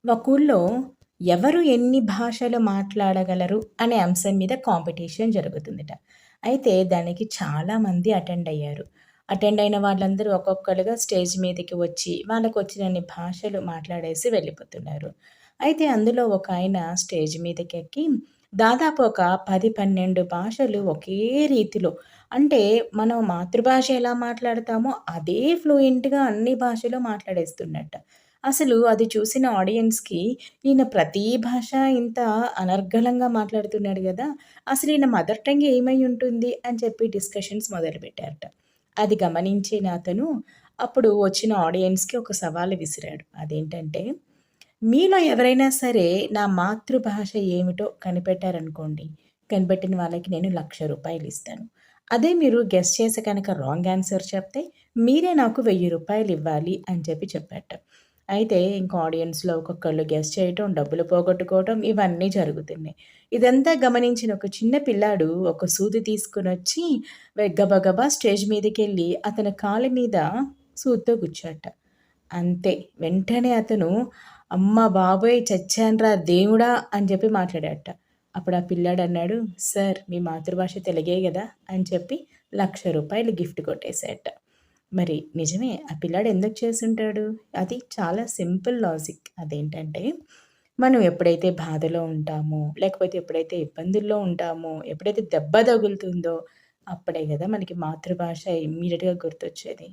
ఒక ఊళ్ళో ఎవరు ఎన్ని భాషలు మాట్లాడగలరు అనే అంశం మీద కాంపిటీషన్ జరుగుతుందట. అయితే దానికి చాలామంది అటెండ్ అయ్యారు. అటెండ్ అయిన వాళ్ళందరూ ఒక్కొక్కలుగా స్టేజ్ మీదకి వచ్చి వాళ్ళకొచ్చినన్ని భాషలు మాట్లాడేసి వెళ్ళిపోతున్నారు. అయితే అందులో ఒకాయన స్టేజ్ మీదకెక్కి దాదాపు ఒక 10, 12 భాషలు ఒకే రీతిలో అంటే మనం మాతృభాష ఎలా మాట్లాడతామో అదే ఫ్లూయెంట్‌గా అన్ని భాషలు మాట్లాడేస్తున్నట్ట. అసలు అది చూసిన ఆడియన్స్‌కి ఈయన ప్రతి భాష ఇంత అనర్గళంగా మాట్లాడుతున్నాడు గదా! అసలు ఈయన మదర్ టంగ్ ఏమై ఉంటుంది అని చెప్పి డిస్కషన్స్ మొదలుపెట్టారట. అది గమనించిన అతను అప్పుడు వచ్చిన ఆడియన్స్‌కి ఒక సవాలు విసిరాడు. అదేంటంటే, మీలో ఎవరైనా సరే నా మాతృభాష ఏమిటో కనిపెట్టారనుకోండి, కనిపెట్టిన వాళ్ళకి నేను రూ. 1,00,000 ఇస్తాను. అదే మీరు గెస్ చేసి కనుక రాంగ్ ఆన్సర్ చెప్తే మీరే నాకు రూ. 1,000 ఇవ్వాలి అని చెప్పి చెప్పాట. అయితే ఇంకా ఆడియన్స్‌లో ఒక్కొక్కళ్ళు గెస్ చేయటం, డబ్బులు పోగొట్టుకోవటం ఇవన్నీ జరుగుతున్నాయి. ఇదంతా గమనించిన ఒక చిన్న పిల్లాడు ఒక సూది తీసుకొనొచ్చి గబగబా స్టేజ్ మీదకెళ్ళి అతని కాలు మీద సూదితో గుచ్చాట. అంతే. వెంటనే అతను "అమ్మ బాబోయ్! చచ్చానురా దేవుడా!" అని చెప్పి మాట్లాడాడట. అప్పుడు ఆ పిల్లాడన్నాడు, "సార్ మీ మాతృభాష తెలుగే గదా!" అని చెప్పి రూ. 1,00,000 గిఫ్ట్ కొట్టేసాడట. మరి నిజమే. ఆ పిల్లాడు ఎందుకు చేసుంటాడు? అది చాలా సింపుల్ లాజిక్. అదేంటంటే, మనం ఎప్పుడైతే బాధలో ఉంటామో, లేకపోతే ఎప్పుడైతే ఇబ్బందుల్లో ఉంటామో, ఎప్పుడైతే దెబ్బ తగులుతుందో, అప్పుడే గదా మనకి మాతృభాష ఇమ్మీడియేట్‌గా గుర్తొచ్చేది.